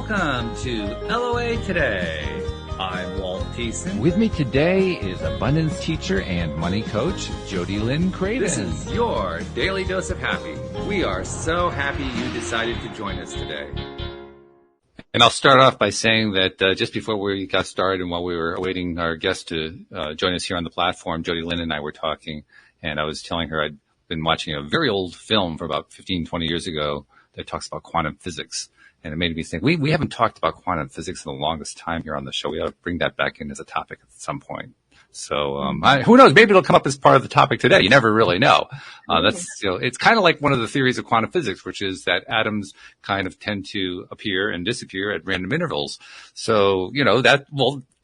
Welcome to LOA Today. I'm Walt Thiessen. With me today is abundance teacher and money coach, Jodielynn Craven. This is your daily dose of happy. We are so happy you decided to join us today. And I'll start off by saying that just before we got started and while we were awaiting our guest to join us here on the platform, Jodielynn and I were talking, and I was telling her I'd been watching a very old film from about 15, 20 years ago that talks about quantum physics. And it made me think, we haven't talked about quantum physics in the longest time here on the show. We ought to bring that back in as a topic at some point. So, who knows? Maybe it'll come up as part of the topic today. You never really know. It's kind of like one of the theories of quantum physics, which is that atoms kind of tend to appear and disappear at random intervals. So,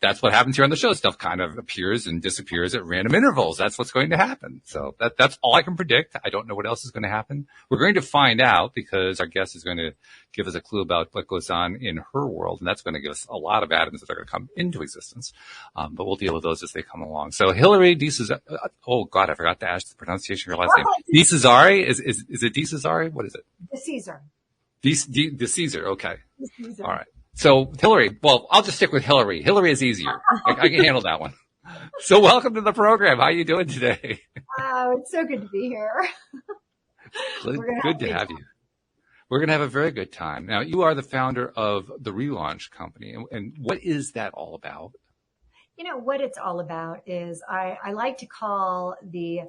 that's what happens here on the show. Stuff kind of appears and disappears at random intervals. That's what's going to happen. So that's all I can predict. I don't know what else is going to happen. We're going to find out because our guest is going to give us a clue about what goes on in her world. And that's going to give us a lot of atoms that are going to come into existence. But we'll deal with those as they come along. So Hilary DeCesare, oh God, I forgot to ask the pronunciation of your last name. DeCesare? Is it DeCesare? What is it? DeCesare. DeCesare. Okay. DeCesare. All right. So Hilary, well, I'll just stick with Hilary. Hilary is easier. I can handle that one. So welcome to the program. How are you doing today? Oh, it's so good to be here. Good to have you. We're going to have a very good time. Now, you are the founder of the Relaunch Company. And what is that all about? You know, what it's all about is I like to call the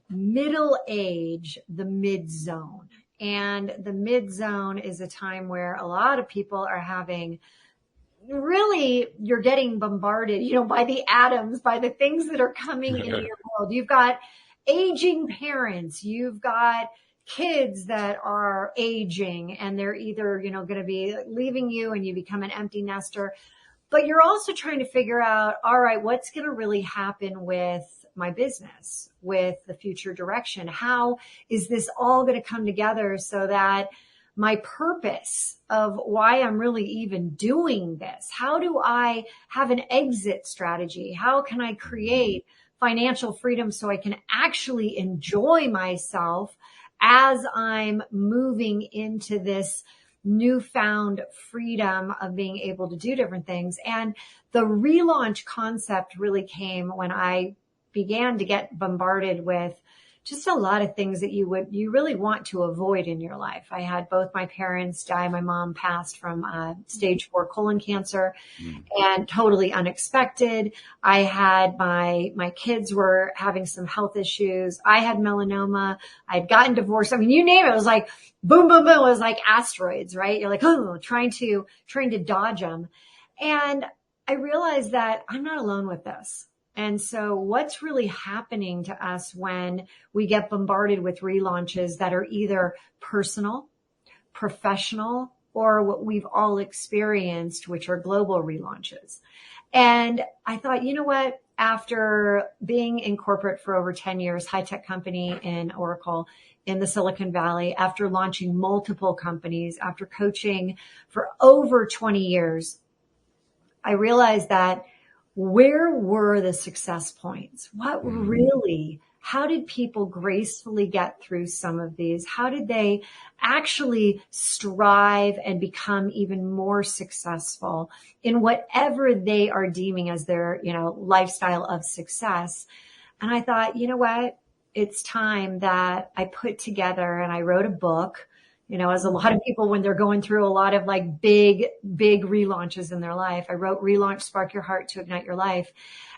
middle age the mid zone. And the mid zone is a time where a lot of people are having you're getting bombarded, by the atoms, by the things that are coming into your world. You've got aging parents. You've got kids that are aging and they're either, going to be leaving you and you become an empty nester. But you're also trying to figure out, all right, what's going to really happen with my business, with the future direction? How is this all going to come together so that my purpose of why I'm really even doing this, how do I have an exit strategy? How can I create financial freedom so I can actually enjoy myself as I'm moving into this newfound freedom of being able to do different things? And the relaunch concept really came when I began to get bombarded with just a lot of things that you really want to avoid in your life. I had both my parents die. My mom passed from stage 4 colon cancer and totally unexpected. I had my kids were having some health issues. I had melanoma. I'd gotten divorced. I mean, you name it. It was like boom, boom, boom. It was like asteroids, right? You're like, trying to dodge them. And I realized that I'm not alone with this. And so what's really happening to us when we get bombarded with relaunches that are either personal, professional, or what we've all experienced, which are global relaunches? And I thought, you know what? After being in corporate for over 10 years, high-tech company in Oracle in the Silicon Valley, after launching multiple companies, after coaching for over 20 years, I realized that where were the success points? How did people gracefully get through some of these? How did they actually strive and become even more successful in whatever they are deeming as their, lifestyle of success? And I thought, you know what? It's time that I put together and I wrote a book. As a lot of people, when they're going through a lot of like big relaunches in their life, I wrote Relaunch, Spark Your Heart to Ignite Your Life.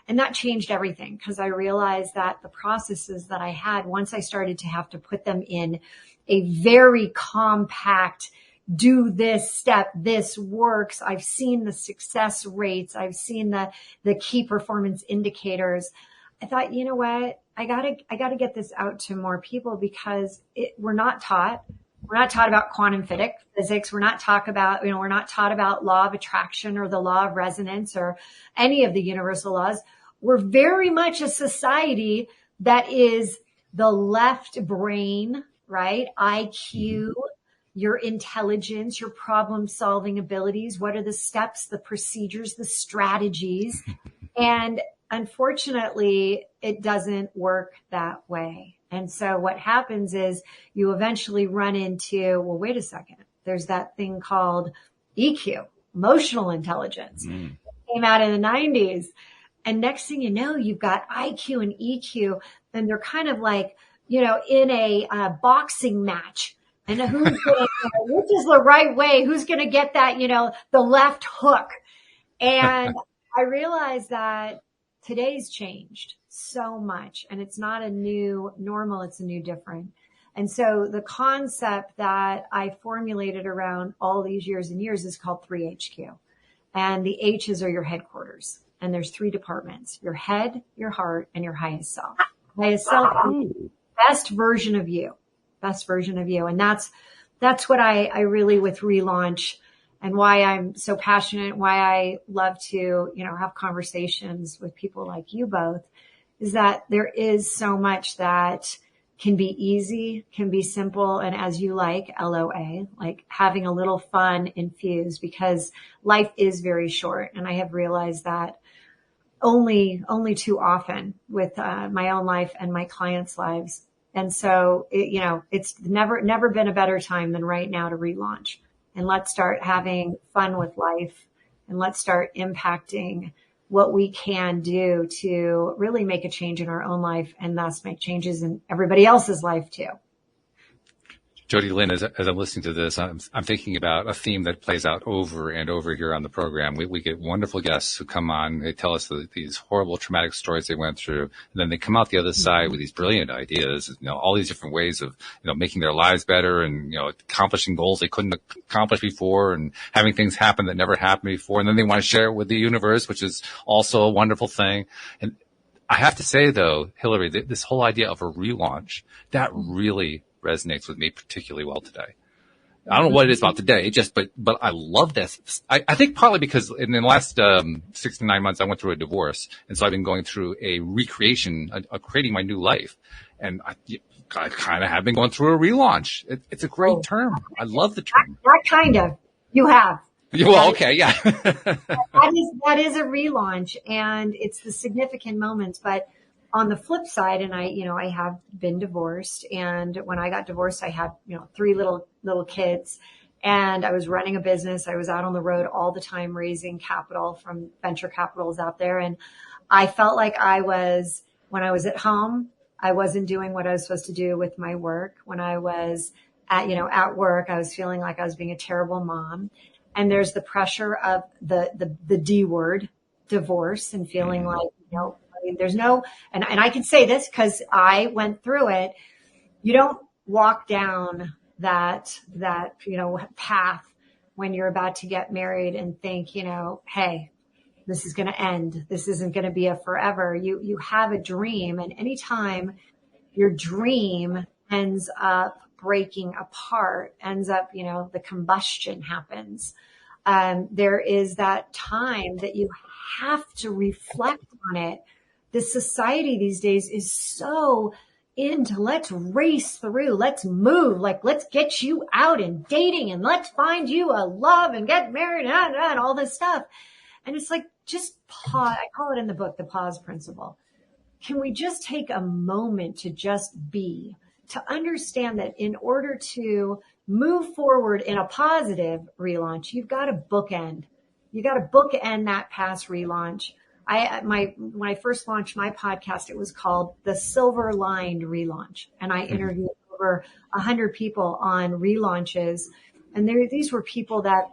And that changed everything because I realized that the processes that I had, once I started to have to put them in a very compact, do this step, this works. I've seen the success rates. I've seen the key performance indicators. I thought, you know what? I gotta get this out to more people because we're not taught. We're not taught about quantum physics. We're not taught about law of attraction or the law of resonance or any of the universal laws. We're very much a society that is the left brain, right? IQ, your intelligence, your problem solving abilities. What are the steps, the procedures, the strategies? And unfortunately, it doesn't work that way. And so what happens is you eventually run into, well, wait a second, there's that thing called EQ, emotional intelligence. Came out in the 90s. And next thing you know, you've got IQ and EQ, and they're kind of like, in a boxing match. And which is the right way? Who's going to get that, the left hook? And I realized that today's changed so much, and it's not a new normal, it's a new different. And so the concept that I formulated around all these years and years is called 3HQ. And the H's are your headquarters. And there's 3 departments: your head, your heart, and your highest self. Highest self, best version of you. Best version of you. And that's what I really, with Relaunch, and why I'm so passionate, why I love to, have conversations with people like you both, is that there is so much that can be easy, can be simple, and as you like, LOA, like having a little fun infused, because life is very short. And I have realized that only too often with my own life and my clients' lives. And so, it's never been a better time than right now to relaunch. And let's start having fun with life, and let's start impacting what we can do to really make a change in our own life, and thus make changes in everybody else's life too. Jodielynn, as I'm listening to this, I'm thinking about a theme that plays out over and over here on the program. We get wonderful guests who come on. They tell us these horrible, traumatic stories they went through, and then they come out the other side with these brilliant ideas, all these different ways of, making their lives better, and, accomplishing goals they couldn't accomplish before, and having things happen that never happened before. And then they want to share it with the universe, which is also a wonderful thing. And I have to say, though, Hilary, this whole idea of a relaunch, that really resonates with me particularly well today. I don't know what it is about today, but I love this. I think partly because in the last 6 to 9 months, I went through a divorce. And so I've been going through a recreation, creating my new life. And I kind of have been going through a relaunch. It's a great term. I love the term. Not kind of. You have. Well, okay, yeah. that is a relaunch, and it's the significant moments. But on the flip side, and I have been divorced, and when I got divorced, I had, 3 little kids, and I was running a business. I was out on the road all the time, raising capital from venture capitals out there. And I felt like when I was at home, I wasn't doing what I was supposed to do with my work. When I was at work, I was feeling like I was being a terrible mom. And there's the pressure of the D word, divorce, and feeling like, there's no, and I can say this because I went through it. You don't walk down that path when you're about to get married and think, hey, this is going to end. This isn't going to be a forever. You have a dream, and anytime your dream ends up breaking apart, ends up, the combustion happens. There is that time that you have to reflect on it. The society these days is so into let's race through, let's move, like let's get you out and dating, and let's find you a love and get married and all this stuff. And it's like, just pause. I call it in the book, the pause principle. Can we just take a moment to just be, to understand that in order to move forward in a positive relaunch, you've got to bookend. You got to bookend that past relaunch. When I first launched my podcast, it was called The Silver Lined Relaunch. And I interviewed over 100 people on relaunches. And these were people that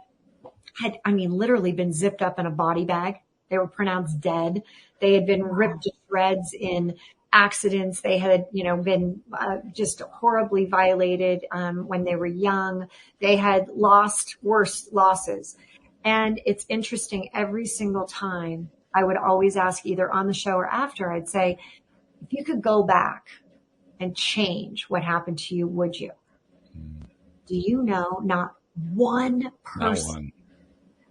had, literally been zipped up in a body bag. They were pronounced dead. They had been ripped to shreds in accidents. They had, been just horribly violated when they were young. They had lost worse losses. And it's interesting, every single time I would always ask, either on the show or after, I'd say, if you could go back and change what happened to you, would you? Do you know not one person? Not one.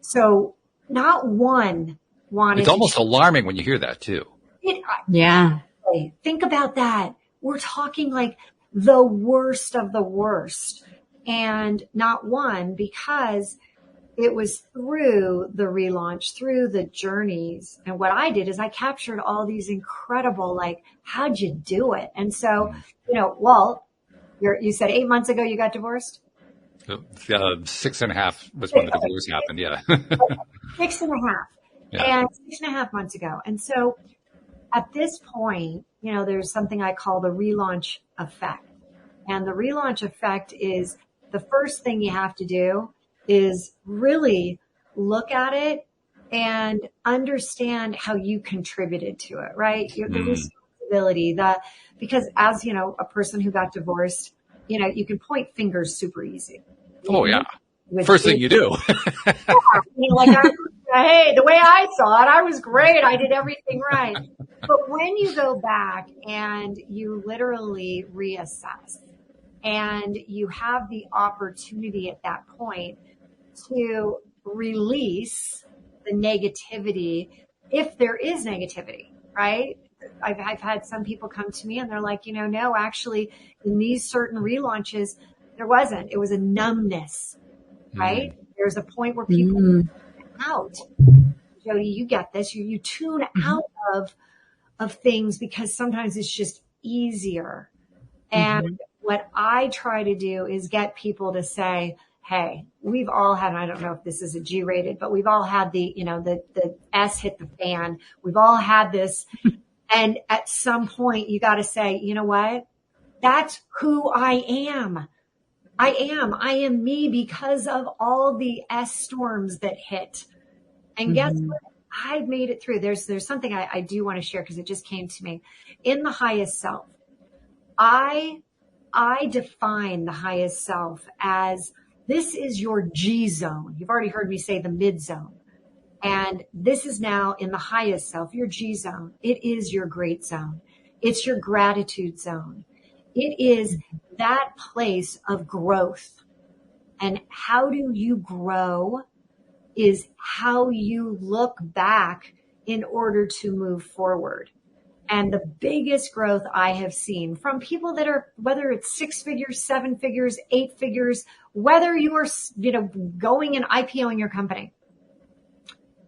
So not one wanted. It's almost alarming when you hear that too. Yeah. Think about that. We're talking like the worst of the worst, and not one, because it was through the relaunch, through the journeys. And what I did is I captured all these incredible, like, how'd you do it? And so, Walt, you said 8 months ago you got divorced? 6.5 was when the divorce happened. Yeah. 6.5. Yeah. And 6.5 months ago. And so at this point, there's something I call the relaunch effect. And the relaunch effect is the first thing you have to do is really look at it and understand how you contributed to it, right? The responsibility, because as a person who got divorced, you can point fingers super easy. Oh yeah. First thing you do. Hey, the way I saw it, I was great. I did everything right. But when you go back and you literally reassess and you have the opportunity at that point to release the negativity, if there is negativity, right? I've had some people come to me and they're like, no, actually in these certain relaunches, there wasn't. It was a numbness, right? There's a point where people tune out. Jody, you get this. You tune out of things because sometimes it's just easier. And what I try to do is get people to say, hey, we've all had, I don't know if this is a G-rated, but we've all had the S hit the fan. We've all had this. And at some point you got to say, you know what? That's who I am. I am me because of all the S storms that hit. And guess what? I've made it through. There's something I do want to share because it just came to me. In the highest self, I define the highest self as this is your G zone. You've already heard me say the mid zone. And this is now in the highest self, your G zone. It is your great zone. It's your gratitude zone. It is that place of growth. And how do you grow is how you look back in order to move forward. And the biggest growth I have seen from people that are, whether it's 6 figures, 7 figures, 8 figures, whether you are, going and IPOing your company,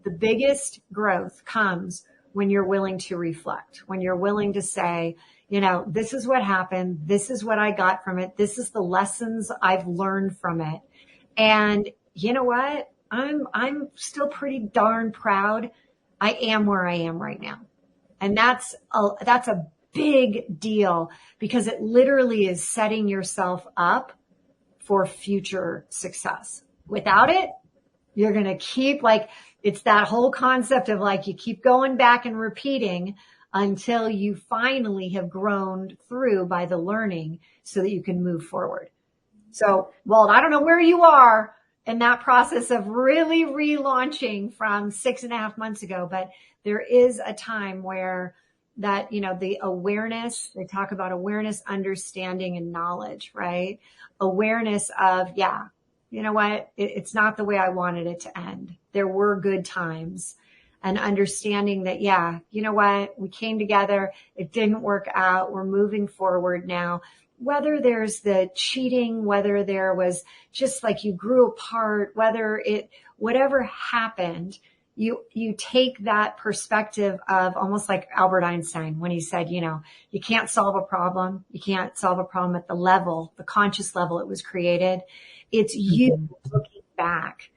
the biggest growth comes when you're willing to reflect, when you're willing to say, this is what happened. This is what I got from it. This is the lessons I've learned from it. And you know what? I'm still pretty darn proud. I am where I am right now. And that's a big deal because it literally is setting yourself up for future success. Without it, you're going to keep it's that whole concept of you keep going back and repeating until you finally have grown through by the learning so that you can move forward. So, Walt, I don't know where you are in that process of really relaunching from 6.5 months ago, but there is a time where that, the awareness, they talk about awareness, understanding, and knowledge, right? Awareness of, you know what? It's not the way I wanted it to end. There were good times. And understanding that, you know what? We came together. It didn't work out. We're moving forward now. Whether there's the cheating, whether there was just you grew apart, whatever happened, you take that perspective of almost like Albert Einstein when he said, you can't solve a problem. You can't solve a problem at the conscious level it was created. It's you looking back.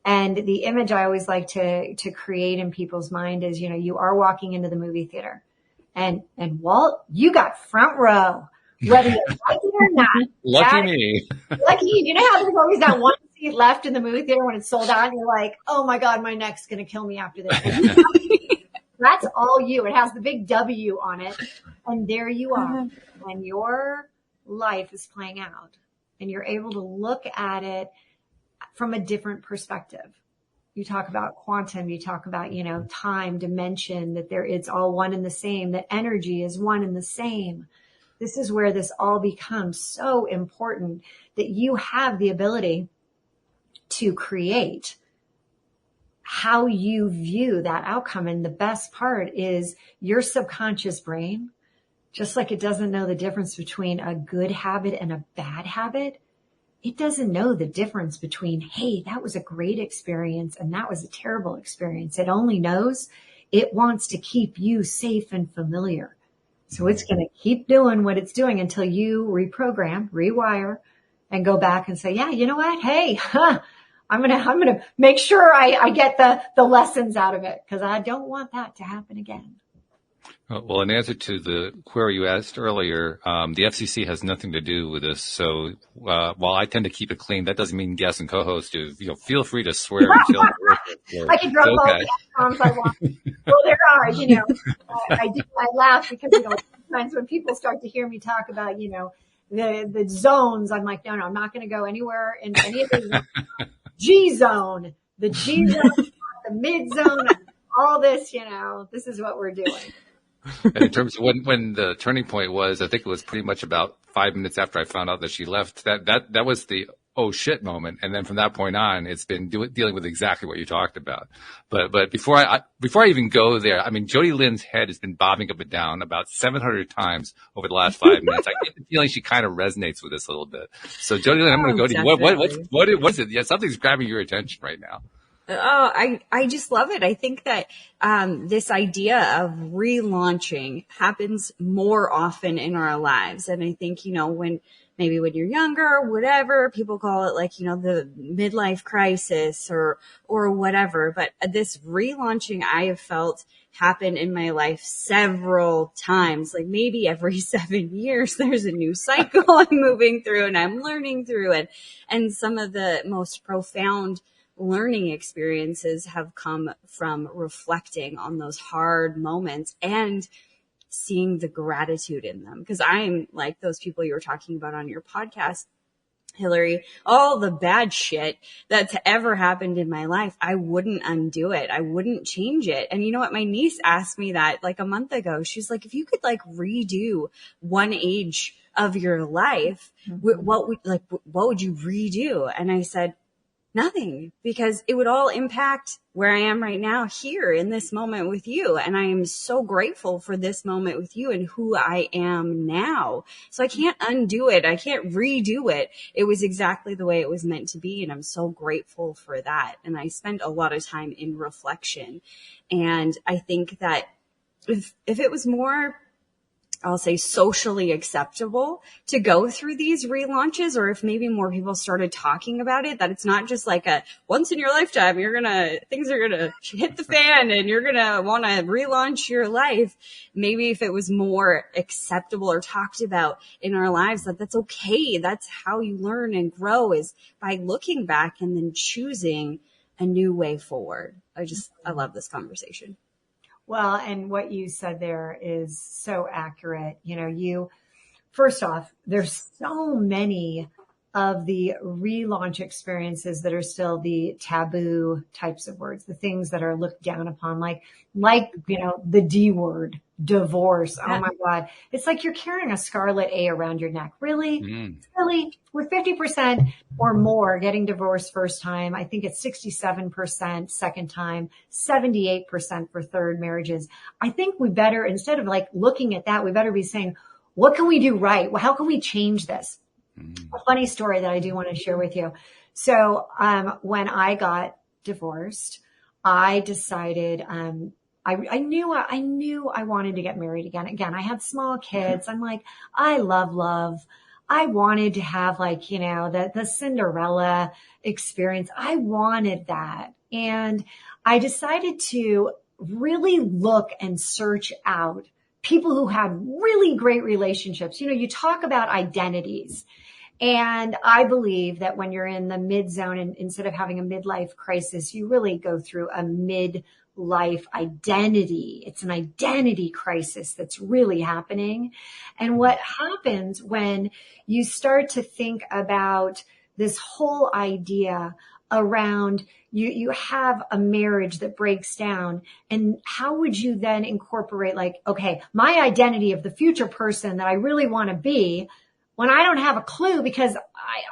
And the image I always like to create in people's mind is, you are walking into the movie theater and Walt, you got front row, whether you like it or not. Lucky me. Lucky you. You know how there's always that one seat left in the movie theater when it's sold out and you're like, oh my God, my neck's going to kill me after this. That's all you. It has the big W on it. And there you are. And your life is playing out and you're able to look at it from a different perspective. You talk about quantum, you talk about, time, dimension, that it's all one and the same, that energy is one and the same. This is where this all becomes so important that you have the ability to create how you view that outcome. And the best part is your subconscious brain, just like it doesn't know the difference between a good habit and a bad habit, it doesn't know the difference between, hey, that was a great experience and that was a terrible experience. It only knows it wants to keep you safe and familiar. So it's going to keep doing what it's doing until you reprogram, rewire, and go back and say, yeah, you know what? Hey, I'm going to make sure I get the lessons out of it, because I don't want that to happen again. Well, in answer to the query you asked earlier, the FCC has nothing to do with this. So while I tend to keep it clean, that doesn't mean guests and co-hosts do. Feel free to swear until I can drop all the F-bombs I want. Well, there are, I laugh because, sometimes when people start to hear me talk about, the zones, I'm like, no, I'm not going to go anywhere in any of the G zone, the G zone, the mid zone, all this, this is what we're doing. And in terms of when the turning point was, I think it was pretty much about 5 minutes after I found out that she left. That was the oh shit moment. And then from that point on, it's been dealing with exactly what you talked about. But before I even go there, I mean, Jodielynn's head has been bobbing up and down about 700 times over the last 5 minutes. I get the feeling she kind of resonates with this a little bit. So Jodielynn, I'm going to go to you. What is it? Yeah, something's grabbing your attention right now. Oh, I just love it. I think that this idea of relaunching happens more often in our lives. And I think, when you're younger, whatever, people call it the midlife crisis or whatever. But this relaunching I have felt happen in my life several times, like maybe every 7 years, there's a new cycle I'm moving through and I'm learning through. And some of the most profound learning experiences have come from reflecting on those hard moments and seeing the gratitude in them. Because I'm like those people you were talking about on your podcast, Hilary, all the bad shit that's ever happened in my life, I wouldn't undo it. I wouldn't change it. And you know what? My niece asked me that like a month ago. She's like, if you could redo one age of your life, what would you redo? And I said, nothing, because it would all impact where I am right now here in this moment with you. And I am so grateful for this moment with you and who I am now. So I can't undo it. I can't redo it. It was exactly the way it was meant to be. And I'm so grateful for that. And I spent a lot of time in reflection. And I think that if it was more, I'll say, socially acceptable to go through these relaunches, or if maybe more people started talking about it, that it's not just like a once in your lifetime, things are gonna hit the fan and you're gonna want to relaunch your life. Maybe if it was more acceptable or talked about in our lives, that's okay. That's how you learn and grow, is by looking back and then choosing a new way forward. I love this conversation. Well, and what you said there is so accurate. First off, there's so many of the relaunch experiences that are still the taboo types of words, the things that are looked down upon, like, the D word, divorce. Oh my God. It's like you're carrying a scarlet A around your neck. Really? Really? With 50% or more getting divorced first time, I think it's 67% second time, 78% for third marriages. I think we better, instead of looking at that, we better be saying, what can we do right? Well, how can we change this? A funny story that I do want to share with you. So, when I got divorced, I decided, I knew I wanted to get married again. Again, I had small kids. I'm like, I love love. I wanted to have the Cinderella experience. I wanted that. And I decided to really look and search out people who had really great relationships. You talk about identities. And I believe that when you're in the mid zone, and instead of having a midlife crisis, you really go through a midlife identity. It's an identity crisis that's really happening. And what happens when you start to think about this whole idea around you have a marriage that breaks down, and how would you then incorporate okay, my identity of the future person that I really want to be, when I don't have a clue because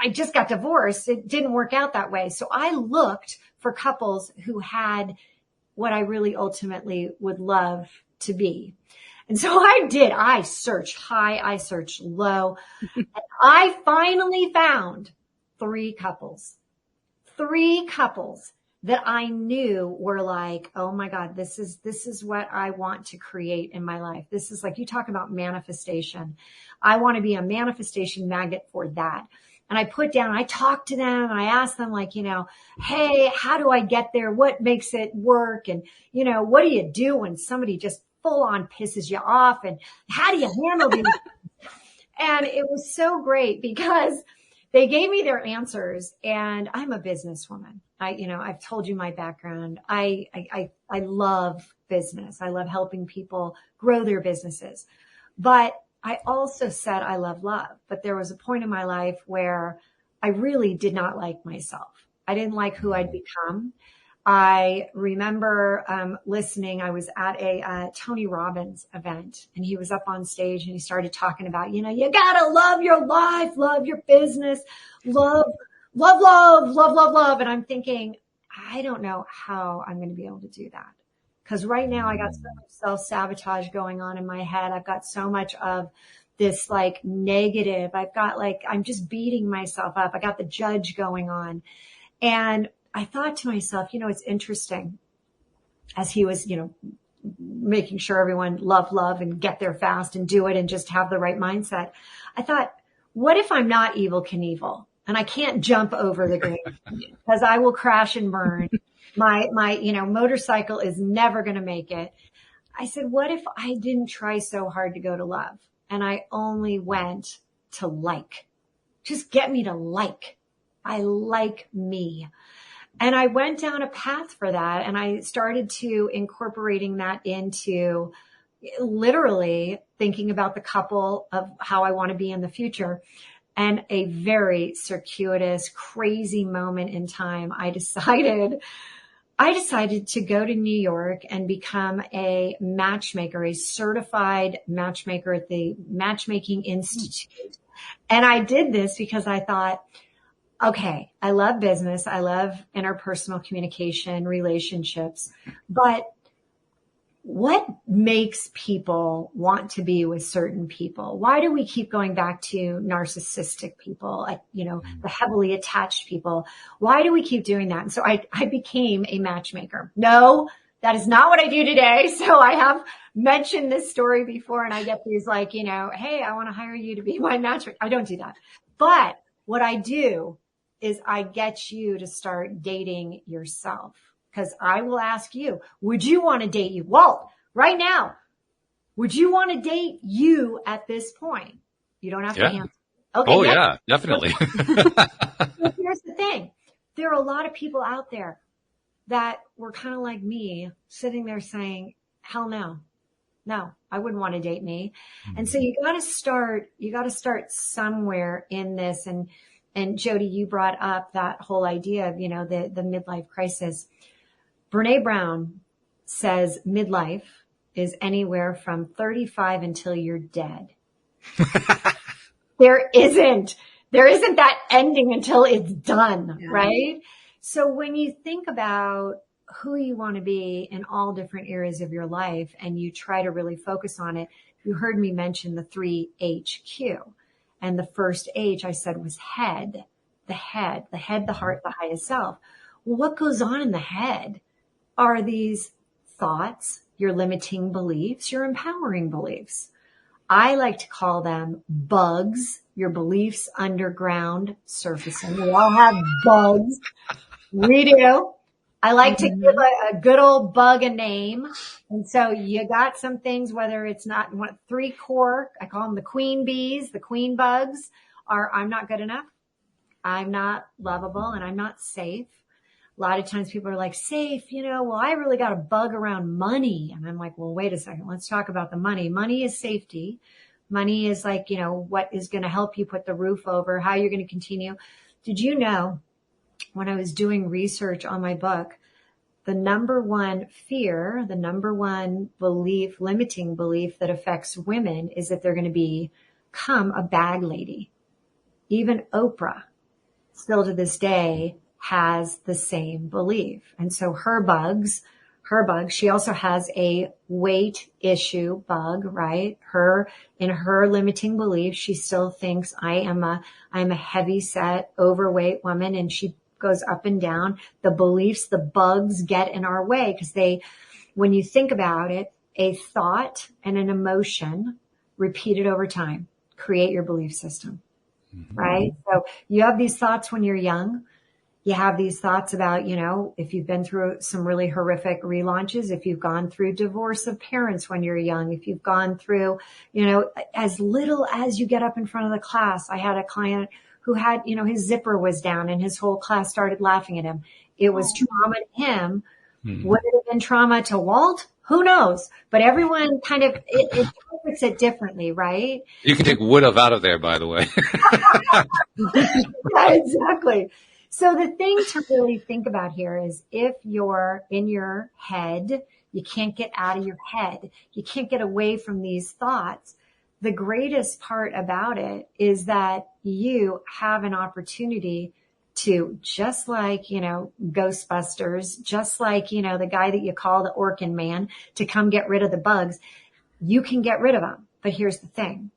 I just got divorced, it didn't work out that way. So I looked for couples who had what I really ultimately would love to be. And so I did. I searched high, I searched low. And I finally found three couples that I knew were oh my God, this is what I want to create in my life. This is you talk about manifestation. I want to be a manifestation magnet for that. And I talked to them and I asked them like, hey, how do I get there? What makes it work? And, what do you do when somebody just full on pisses you off? And how do you handle these? And it was so great because they gave me their answers, and I'm a businesswoman. I've told you my background. I love business. I love helping people grow their businesses. But I also said I love love. But there was a point in my life where I really did not like myself. I didn't like who I'd become. I remember listening. I was at a Tony Robbins event, and he was up on stage and he started talking about, you gotta love your life, love your business, love. And I'm thinking, I don't know how I'm going to be able to do that. Because right now I got so much self-sabotage going on in my head. I've got so much of this like negative. I've got I'm just beating myself up. I got the judge going on. And I thought to myself, it's interesting as he was, making sure everyone love and get there fast and do it and just have the right mindset. I thought, what if I'm not Evel Knievel and I can't jump over the grave because I will crash and burn. My motorcycle is never going to make it. I said, what if I didn't try so hard to go to love and I only went to like? Just get me to like. I like me. And I went down a path for that, and I started to incorporating that into literally thinking about the couple of how I want to be in the future. And a very circuitous, crazy moment in time, I decided to go to New York and become a matchmaker, a certified matchmaker at the Matchmaking Institute. And I did this because I thought, okay, I love business. I love interpersonal communication, relationships, but what makes people want to be with certain people? Why do we keep going back to narcissistic people, the heavily attached people? Why do we keep doing that? And so I became a matchmaker. No, that is not what I do today. So I have mentioned this story before, and I get these hey, I want to hire you to be my matchmaker. I don't do that. But what I do is I get you to start dating yourself, because I will ask you, would you want to date you? Walt, right now, would you want to date you at this point? You don't have to answer. Okay. Oh, yeah, definitely. So here's the thing. There are a lot of people out there that were kind of like me, sitting there saying, hell no. No, I wouldn't want to date me. Mm-hmm. And so you got to start somewhere in this. And Jody, you brought up that whole idea of, the midlife crisis. Brene Brown says midlife is anywhere from 35 until you're dead. There isn't that ending until it's done, right? So when you think about who you want to be in all different areas of your life and you try to really focus on it, you heard me mention the 3HQ. And the first H I said was head, the heart, the highest self. Well, what goes on in the head are these thoughts, your limiting beliefs, your empowering beliefs. I like to call them bugs, your beliefs underground surfacing. We all have bugs. We do. I like to give a good old bug a name. And so you got some things, whether it's not 3 core, I call them the queen bees, the queen bugs, are I'm not good enough, I'm not lovable, and I'm not safe. A lot of times people are like, safe, well, I really got a bug around money. And I'm like, well, wait a second. Let's talk about the money. Money is safety. Money is what is going to help you put the roof over, how you're going to continue. Did you know, when I was doing research on my book, the number one fear, the number one belief, limiting belief that affects women is that they're going to become a bag lady. Even Oprah, still to this day, has the same belief. And so her bug, she also has a weight issue bug, right? In her limiting belief, she still thinks I'm a heavy set, overweight woman, and she goes up and down. The beliefs, the bugs get in our way because when you think about it, a thought and an emotion repeated over time create your belief system. right? So you have these thoughts when you're young. You have these thoughts about, if you've been through some really horrific relaunches, if you've gone through divorce of parents when you're young, if you've gone through, as little as you get up in front of the class. I had a client who had, his zipper was down and his whole class started laughing at him. It was trauma to him. Would it have been trauma to Walt? Who knows? But everyone kind of, it interprets it differently, right? You can take would have out of there, by the way. Yeah, exactly. So the thing to really think about here is if you're in your head, you can't get out of your head. You can't get away from these thoughts. The greatest part about it is that you have an opportunity to, just like, Ghostbusters, just like, the guy that you call the Orkin Man to come get rid of the bugs, you can get rid of them. But here's the thing.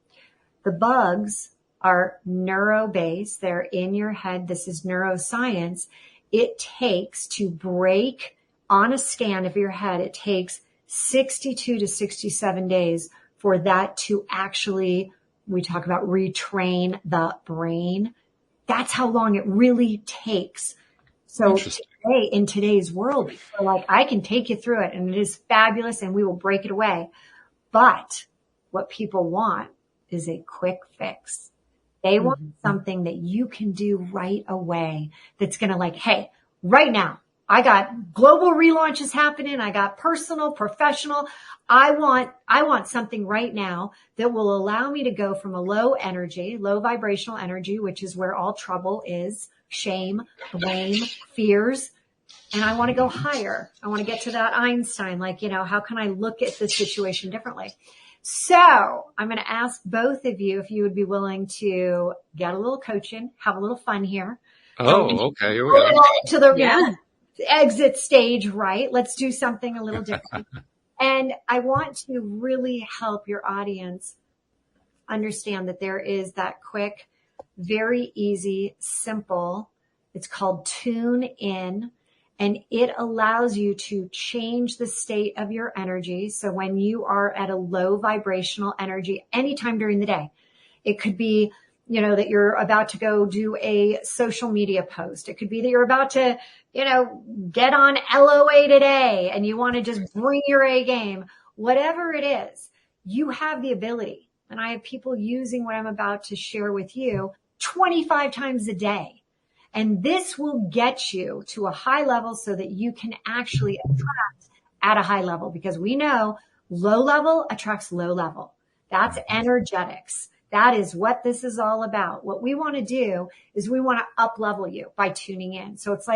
The bugs are neuro-based. They're in your head. This is neuroscience. It takes to break on a scan of your head, it takes 62 to 67 days for that to actually, we talk about retrain the brain. That's how long it really takes. So today, in today's world, I can take you through it and it is fabulous and we will break it away. But what people want is a quick fix. They want something that you can do right away that's going to hey, right now, I got global relaunches happening. I got personal, professional. I want something right now that will allow me to go from a low energy, low vibrational energy, which is where all trouble is, shame, blame, fears. And I want to go higher. I want to get to that Einstein, how can I look at this situation differently? So I'm going to ask both of you if you would be willing to get a little coaching, have a little fun here. Oh, okay. Here we go. To the exit stage, right? Let's do something a little different. And I want to really help your audience understand that there is that quick, very easy, simple, it's called Tune In. And it allows you to change the state of your energy. So when you are at a low vibrational energy, anytime during the day, it could be, that you're about to go do a social media post. It could be that you're about to, get on LOA today and you want to just bring your A game. Whatever it is, you have the ability. And I have people using what I'm about to share with you 25 times a day. And this will get you to a high level so that you can actually attract at a high level, because we know low level attracts low level. That's energetics. That is what this is all about. What we want to do is we want to up level you by tuning in. So it's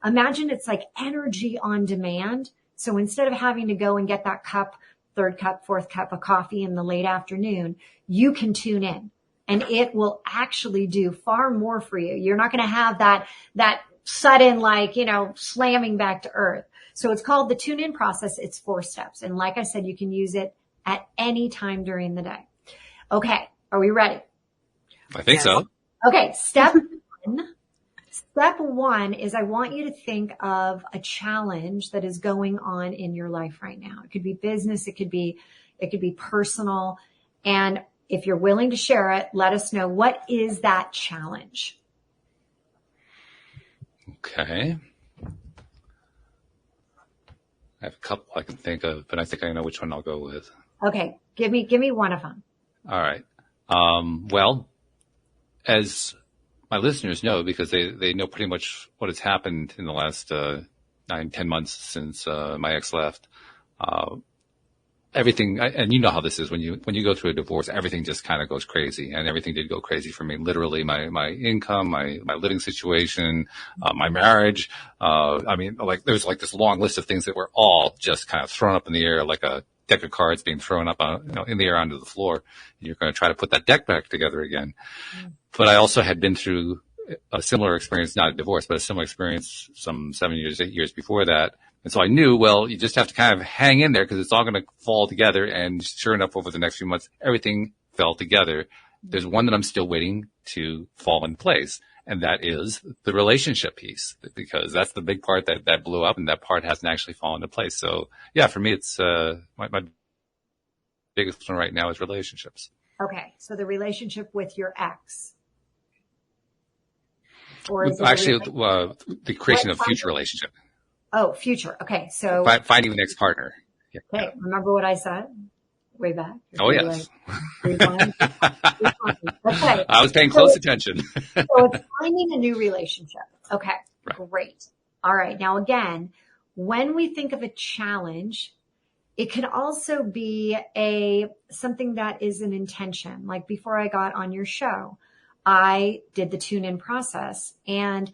imagine it's like energy on demand. So instead of having to go and get that cup, third cup, fourth cup of coffee in the late afternoon, you can tune in. And it will actually do far more for you. You're not going to have that sudden, slamming back to earth. So it's called the tune in process. It's 4 steps. And like I said, you can use it at any time during the day. Okay. Are we ready? I think so. Okay. Step one is I want you to think of a challenge that is going on in your life right now. It could be business. It could be personal. And if you're willing to share it, let us know, what is that challenge? Okay. I have a couple I can think of, but I think I know which one I'll go with. Okay. Give me one of them. All right. Well, as my listeners know, because they know pretty much what has happened in the last 9-10 months since my ex left. Everything, and you know how this is when you go through a divorce, everything just kind of goes crazy, and everything did go crazy for me. Literally, my income, my living situation, my marriage. There's this long list of things that were all just kind of thrown up in the air, like a deck of cards being thrown up in the air onto the floor. And you're going to try to put that deck back together again. But I also had been through a similar experience, not a divorce, but a similar experience some 8 years before that. And so I knew, well, you just have to kind of hang in there because it's all going to fall together. And sure enough, over the next few months, everything fell together. There's one that I'm still waiting to fall in place. And that is the relationship piece, because that's the big part that blew up, and that part hasn't actually fallen into place. So yeah, for me, it's, my biggest one right now is relationships. Okay. So the relationship with your ex. or is it Actually, the creation of future relationship. Oh, future. Okay. So Finding the next partner. Yeah. okay. Remember what I said way back? Oh, yes. Rewind? Okay. I was paying close attention. So it's finding a new relationship. Okay. Right. Great. All right. Now, again, when we think of a challenge, it can also be something that is an intention. Like before I got on your show, I did the tune-in process, and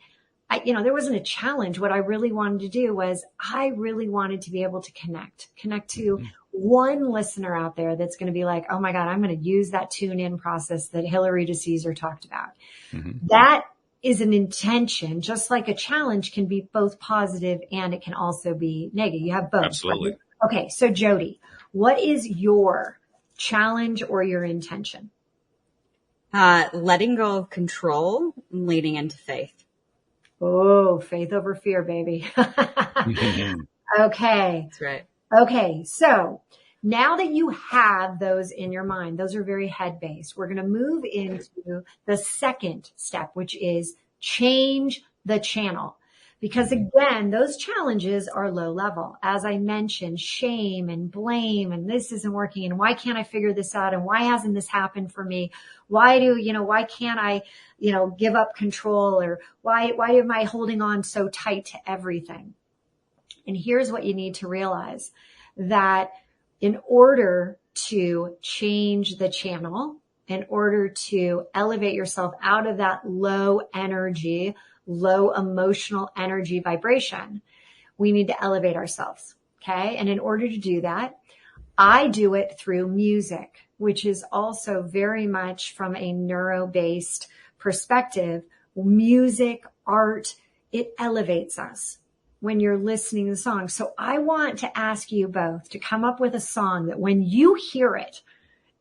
there wasn't a challenge. What I really wanted to do was I really wanted to be able to connect to one listener out there that's going to be like, oh my God, I'm going to use that tune-in process that Hilary DeCesare talked about. Mm-hmm. That is an intention, just like a challenge can be both positive and it can also be negative. You have both. Absolutely. Right? Okay. So Jody, what is your challenge or your intention? Letting go of control and leading into faith. Oh, faith over fear, baby. Okay. That's right. Okay. So now that you have those in your mind, those are very head-based. We're going to move into the second step, which is change the channel. Because again, those challenges are low level. As I mentioned, shame and blame, and this isn't working, and why can't I figure this out? And why hasn't this happened for me? Why can't I, give up control, or why am I holding on so tight to everything? And here's what you need to realize, that in order to change the channel, in order to elevate yourself out of that low energy, low emotional energy vibration, we need to elevate ourselves. Okay. And in order to do that, I do it through music, which is also very much from a neuro-based perspective. Music, art, it elevates us when you're listening to the song. So I want to ask you both to come up with a song that when you hear it,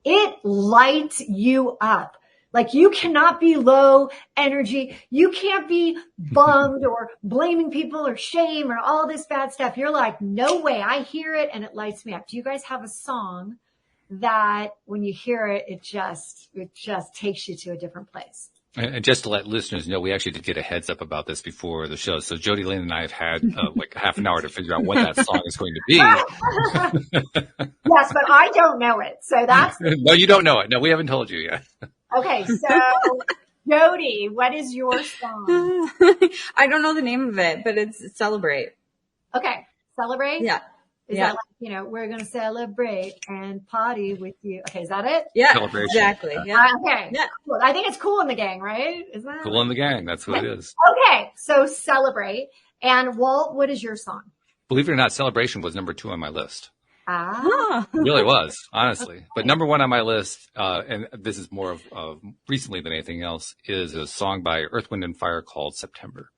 it lights you up. Like, you cannot be low energy. You can't be bummed or blaming people or shame or all this bad stuff. You're like, no way. I hear it and it lights me up. Do you guys have a song that when you hear it, it just takes you to a different place? And just to let listeners know, we actually did get a heads up about this before the show. So Jodielynn and I have had like half an hour to figure out what that song is going to be. Yes, but I don't know it. So that's... No, you don't know it. No, we haven't told you yet. Okay, so Jody, what is your song? I don't know the name of it, but it's Celebrate. Okay, Celebrate? Yeah. Is that like, we're going to celebrate and party with you. Okay, is that it? Yeah, Celebration. exactly. Yeah. Okay. Yeah. Cool. I think it's Cool in the Gang, right? Isn't that? Cool in the Gang. That's what it is. Okay, so Celebrate. And Walt, what is your song? Believe it or not, Celebration was number 2 on my list. Ah. It really was, honestly. Okay. But number 1 on my list, and this is more of recently than anything else, is a song by Earth, Wind, and Fire called September.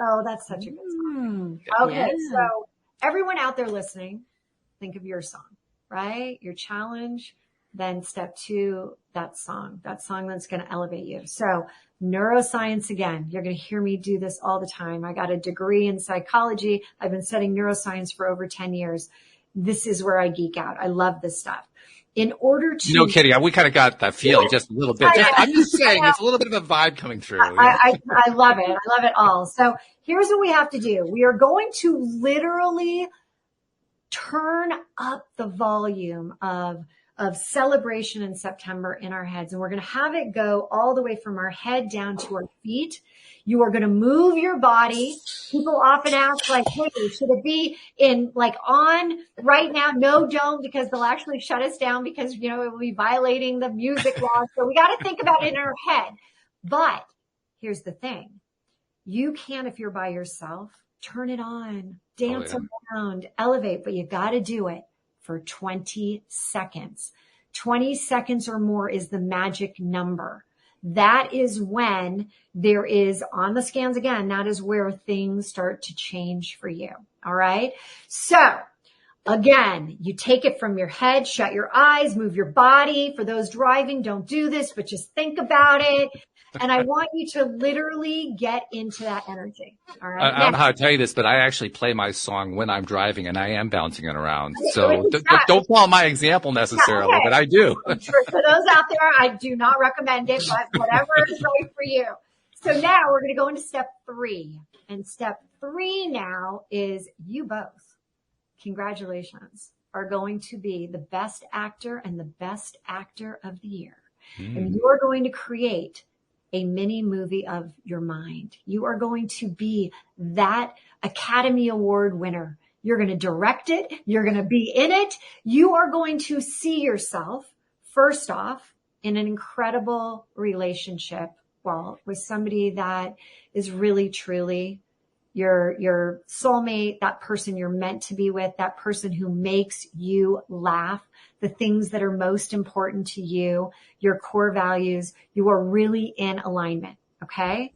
Oh, that's such a good song. Okay, so everyone out there listening, think of your song, right? Your challenge. Then step 2, that song that's going to elevate you. So neuroscience, again, you're going to hear me do this all the time. I got a degree in psychology. I've been studying neuroscience for over 10 years. This is where I geek out. I love this stuff. In order to... No kidding. We kind of got that feeling just a little bit. I'm just saying, it's a little bit of a vibe coming through. I love it. I love it all. So here's what we have to do. We are going to literally turn up the volume of celebration in September in our heads. And we're going to have it go all the way from our head down to our feet. You are going to move your body. People often ask, like, hey, should it be on right now? No, don't, because they'll actually shut us down because, it will be violating the music laws. So we got to think about it in our head. But here's the thing. You can, if you're by yourself, turn it on, dance around, elevate, but you got to do it for 20 seconds. 20 seconds or more is the magic number. That is when there is, on the scans again, that is where things start to change for you. All right. So again, you take it from your head, shut your eyes, move your body. For those driving, don't do this, but just think about it. And I want you to literally get into that energy. All right. I don't know how to tell you this, but I actually play my song when I'm driving and I am bouncing it around. So don't follow my example necessarily, but I do. For those out there, I do not recommend it, but whatever is right for you. So now we're going to go into step 3. And step 3 now is you both, congratulations, are going to be the best actor and the best actor of the year. And you are going to create a mini movie of your mind. You are going to be that Academy Award winner. You're going to direct it. You're going to be in it. You are going to see yourself, first off, in an incredible relationship, well, with somebody that is really, truly your soulmate, that person you're meant to be with, that person who makes you laugh, the things that are most important to you, your core values. You are really in alignment. Okay.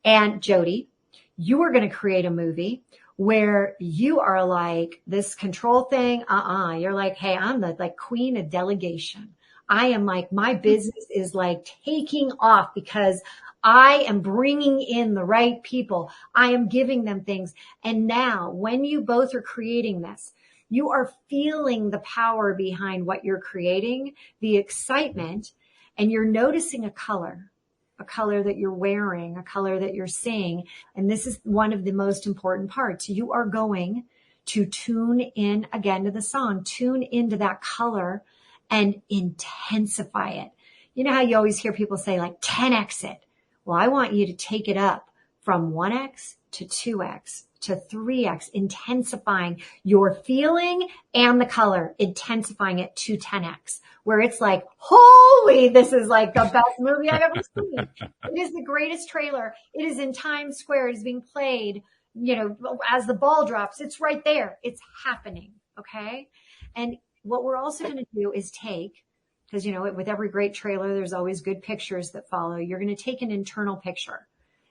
And Jodi, you are going to create a movie where you are like this control thing. You're like, hey, I'm the like queen of delegation. I am like, my business is like taking off because I am bringing in the right people. I am giving them things. And now when you both are creating this, you are feeling the power behind what you're creating, the excitement, and you're noticing a color that you're wearing, a color that you're seeing. And this is one of the most important parts. You are going to tune in again to the song, tune into that color and intensify it. You know how you always hear people say like 10x it. Well, I want you to take it up from 1x to 2x to 3x, intensifying your feeling and the color, intensifying it to 10x, where it's like, holy, this is like the best movie I've ever seen. It is the greatest trailer. It is in Times Square. It is being played, as the ball drops. It's right there. It's happening. Okay. And what we're also going to do is take, because, with every great trailer, there's always good pictures that follow. You're going to take an internal picture.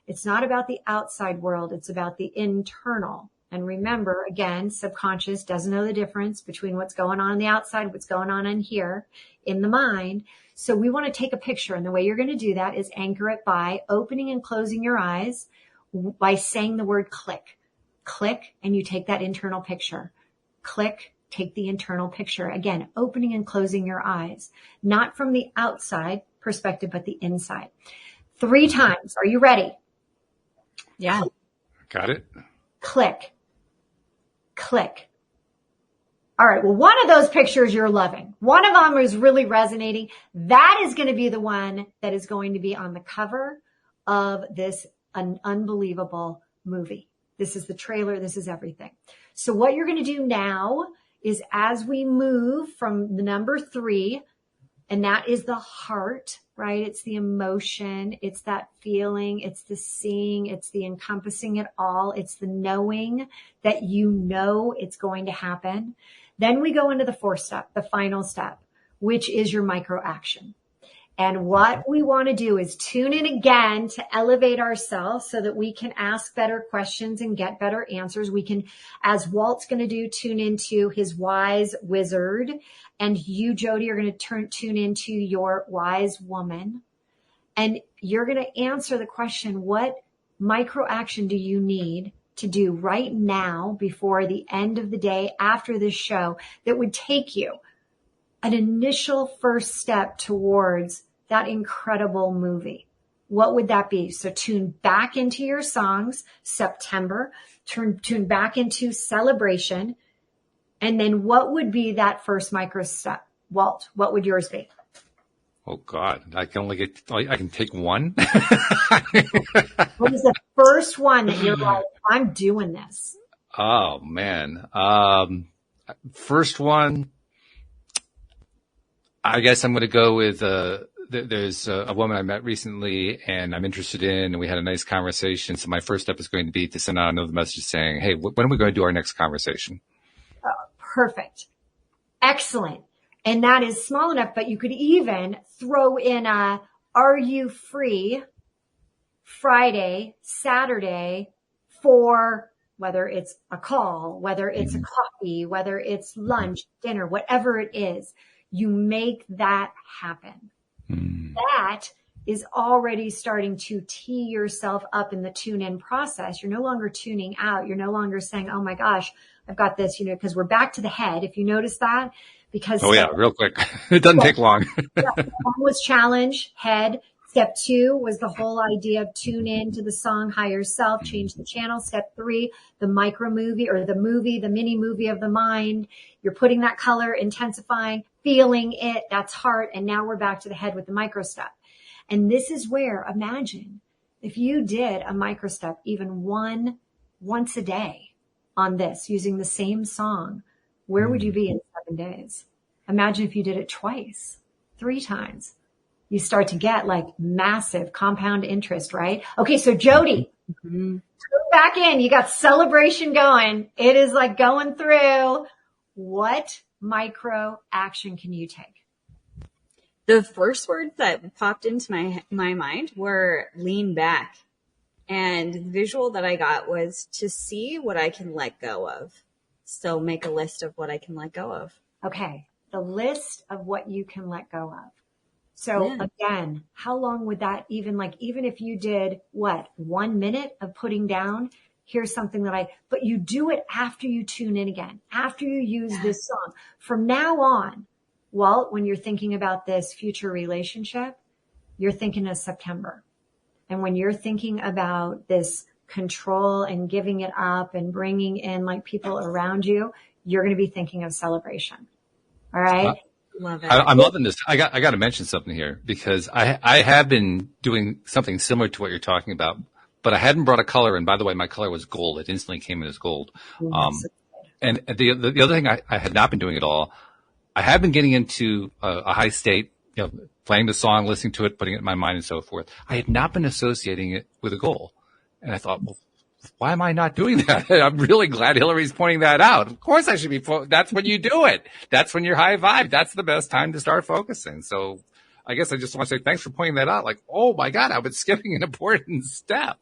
It's not about the outside world. It's about the internal. And remember, again, subconscious doesn't know the difference between what's going on the outside, what's going on in here in the mind. So we want to take a picture. And the way you're going to do that is anchor it by opening and closing your eyes by saying the word click. Click, and you take that internal picture. Click. Take the internal picture. Again, opening and closing your eyes, not from the outside perspective, but the inside. 3 times. Are you ready? Yeah. Got it. Click. Click. All right. Well, one of those pictures you're loving. One of them is really resonating. That is going to be the one that is going to be on the cover of this unbelievable movie. This is the trailer. This is everything. So what you're going to do now is as we move from the number 3, and that is the heart, right? It's the emotion. It's that feeling. It's the seeing. It's the encompassing it all. It's the knowing that it's going to happen. Then we go into the 4th step, the final step, which is your micro action. And what we want to do is tune in again to elevate ourselves so that we can ask better questions and get better answers. We can, as Walt's going to do, tune into his wise wizard. And you, Jodi, are going to tune into your wise woman. And you're going to answer the question, what micro action do you need to do right now before the end of the day after this show that would take you an initial first step towards that incredible movie? What would that be? So tune back into your songs, September, tune back into celebration. And then what would be that first micro step? Walt, what would yours be? Oh God, I can take one. What is the first one that you're like, I'm doing this? Oh man. First one, I guess I'm going to go with, there's a woman I met recently and I'm interested in, and we had a nice conversation. So my first step is going to be to send out another message saying, hey, when are we going to do our next conversation? Perfect. Excellent. And that is small enough, but you could even throw in are you free Friday, Saturday for whether it's a call, whether it's a coffee, whether it's lunch, dinner, whatever it is, you make that happen. That is already starting to tee yourself up in the tune in process. You're no longer tuning out. You're no longer saying, oh my gosh, I've got this, because we're back to the head. If you notice that, because real quick. It doesn't take long. One was challenge, head. Step 2 was the whole idea of tune in to the song, higher self, change the channel. Step 3, the micro movie or the mini movie of the mind. You're putting that color, intensifying, feeling it. That's heart. And now we're back to the head with the micro step. And this is where, imagine if you did a micro step even once a day on this using the same song, where would you be in 7 days? Imagine if you did it twice, 3 times. You start to get like massive compound interest, right? Okay. So Jodi, go back in. You got celebration going. It is like going through. What micro action can you take? The first words that popped into my mind were lean back. And the visual that I got was to see what I can let go of. So make a list of what I can let go of. Okay. The list of what you can let go of. So again, how long would that even if you did 1 minute of putting down, here's something but you do it after you tune in again, after you use this song. From now on, Walt, when you're thinking about this future relationship, you're thinking of September. And when you're thinking about this control and giving it up and bringing in like people around you, you're going to be thinking of celebration. All right. Love it. I'm loving this. I got to mention something here because I have been doing something similar to what you're talking about, but I hadn't brought a color. And by the way, my color was gold. It instantly came in as gold. And the other thing I had not been doing at all, I have been getting into a high state, playing the song, listening to it, putting it in my mind and so forth. I had not been associating it with a goal. And I thought, well, why am I not doing that? I'm really glad Hilary's pointing that out. Of course I should be. That's when you do it. That's when you're high vibe. That's the best time to start focusing. So I guess I just want to say thanks for pointing that out. Like, oh my God, I've been skipping an important step.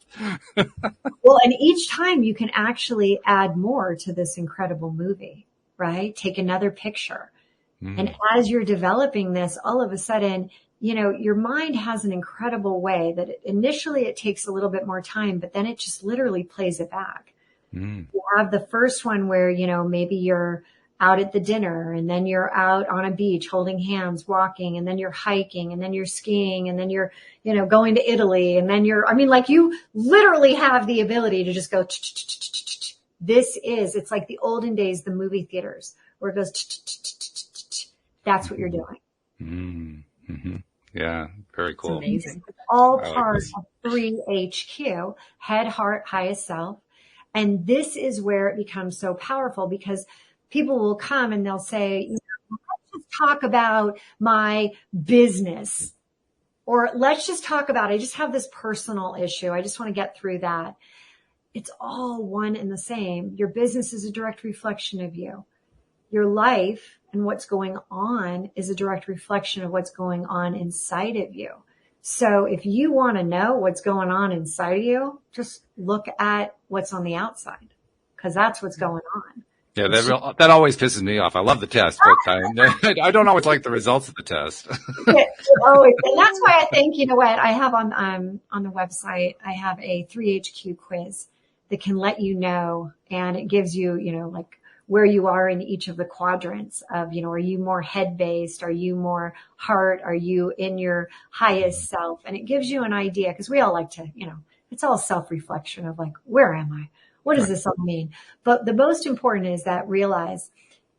Well, and each time you can actually add more to this incredible movie, right? Take another picture. And as you're developing this, all of a sudden, your mind has an incredible way that initially it takes a little bit more time, but then it just literally plays it back. You have the first one where, maybe you're out at the dinner and then you're out on a beach holding hands, walking, and then you're hiking and then you're skiing and then you're, going to Italy and then you literally have the ability to just go. It's like the olden days, the movie theaters where it goes. That's what you're doing. Yeah, very cool. It's amazing. It's all part of 3HQ, head, heart, highest self. And this is where it becomes so powerful because people will come and they'll say, let's just talk about my business, or let's just talk about, I just have this personal issue. I just want to get through that. It's all one and the same. Your business is a direct reflection of you. Your life and what's going on is a direct reflection of what's going on inside of you. So if you want to know what's going on inside of you, just look at what's on the outside because that's what's going on. Yeah, that always pisses me off. I love the test, but I don't always like the results of the test. And that's why I think, I have on the website, I have a 3HQ quiz that can let you know, and it gives you, where you are in each of the quadrants of, are you more head based? Are you more heart? Are you in your highest self? And it gives you an idea because we all like to, it's all self-reflection of like, where am I? What does this all mean? But the most important is that realize,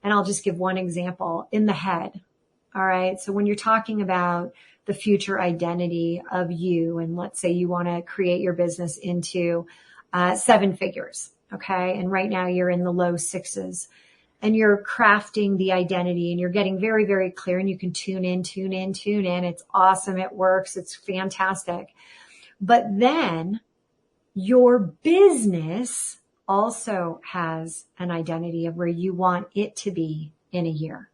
and I'll just give one example in the head. All right. So when you're talking about the future identity of you, and let's say you want to create your business into 7 figures. Okay. And right now you're in the low 6s and you're crafting the identity and you're getting very, very clear, and you can tune in. It's awesome. It works. It's fantastic. But then your business also has an identity of where you want it to be in a year.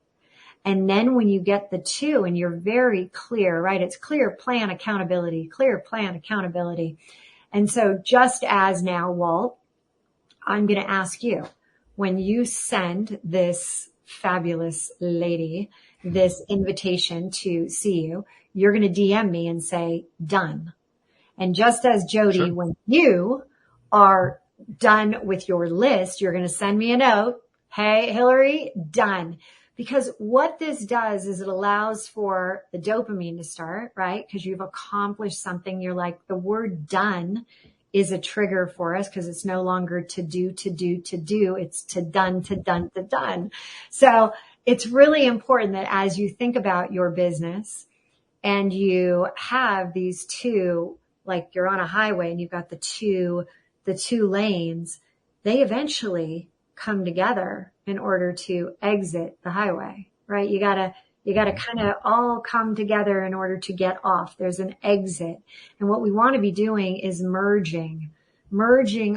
And then when you get the 2 and you're very clear, right? It's clear plan, accountability. And so just as now, Walt, I'm going to ask you, when you send this fabulous lady this invitation to see you, you're going to DM me and say, done. And just as Jodi, sure, when you are done with your list, you're going to send me a note. Hey, Hilary, done. Because what this does is it allows for the dopamine to start, right? Because you've accomplished something. You're like, the word done is a trigger for us because it's no longer to do, to do, to do. It's to done, to done, to done. So it's really important that as you think about your business and you have these two, like you're on a highway and you've got the two lanes, they eventually come together in order to exit the highway, right? You gotta kind of all come together in order to get off. There's an exit. And what we want to be doing is merging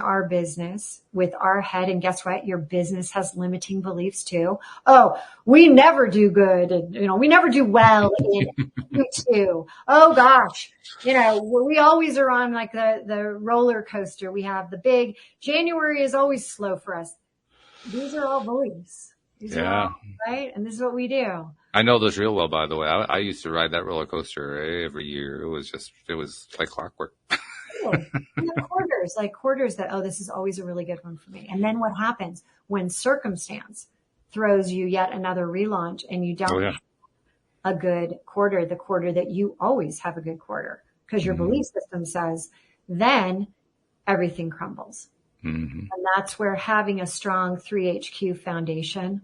our business with our head. And guess what? Your business has limiting beliefs too. Oh, we never do good. And, we never do well in Q2. Oh gosh. We always are on like the roller coaster. We have the big January is always slow for us. These are all beliefs. These are all, right? And this is what we do. I know those real well, by the way. I used to ride that roller coaster every year. It was like clockwork. And the quarters that, this is always a really good one for me. And then what happens when circumstance throws you yet another relaunch and you don't have a good quarter, the quarter that you always have a good quarter because your belief system says, then everything crumbles. Mm-hmm. And that's where having a strong 3HQ foundation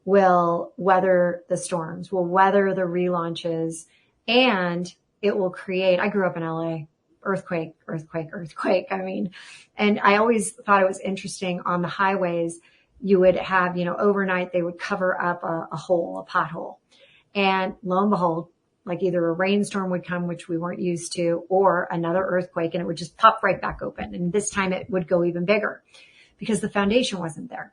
will weather the storms, will weather the relaunches, and it will create, I grew up in LA, earthquake. And I always thought it was interesting on the highways, you would have, overnight they would cover up a pothole. And lo and behold, like either a rainstorm would come, which we weren't used to, or another earthquake, and it would just pop right back open. And this time it would go even bigger because the foundation wasn't there.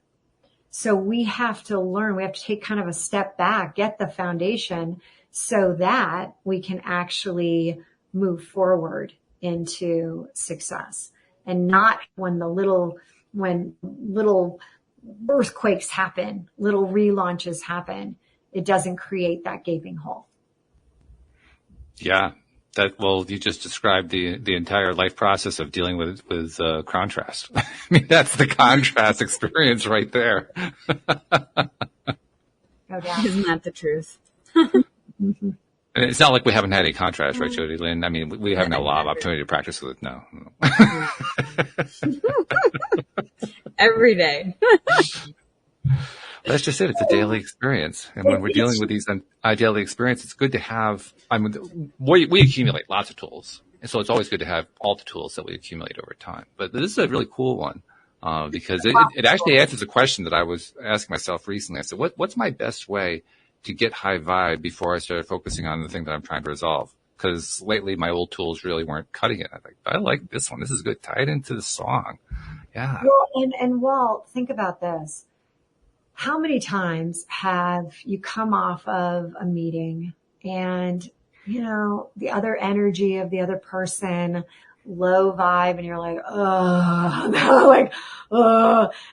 So we have to learn, we have to take kind of a step back, get the foundation so that we can actually move forward into success, and not when little earthquakes happen, little relaunches happen, it doesn't create that gaping hole. Yeah, you just described the entire life process of dealing with contrast. I mean, that's the contrast experience right there. No doubt. Isn't that the truth? Mm-hmm. And it's not like we haven't had any contrast, right, Jodielynn? I mean, we haven't had a lot of opportunity to practice with it. No. Every day. That's just it. It's a daily experience. And when we're dealing with these daily experiences, it's good to have, we accumulate lots of tools. And so it's always good to have all the tools that we accumulate over time. But this is a really cool one, because it actually answers a question that I was asking myself recently. I said, what's my best way to get high vibe before I started focusing on the thing that I'm trying to resolve? Because lately my old tools really weren't cutting it. I like this one. This is good. Tie it into the song. Yeah. Well, and Walt, think about this. How many times have you come off of a meeting and, the other energy of the other person, low vibe, and you're like,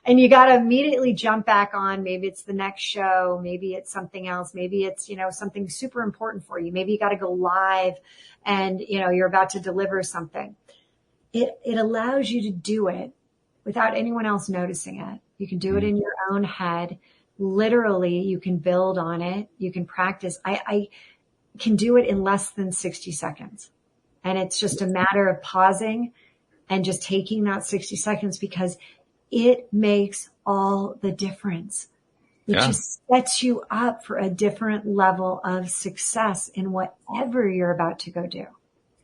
and you got to immediately jump back on. Maybe it's the next show. Maybe it's something else. Maybe it's, something super important for you. Maybe you got to go live and, you're about to deliver something. It allows you to do it without anyone else noticing it. You can do it in your own head. Literally, you can build on it. You can practice. I can do it in less than 60 seconds. And it's just a matter of pausing and just taking that 60 seconds because it makes all the difference. It just sets you up for a different level of success in whatever you're about to go do.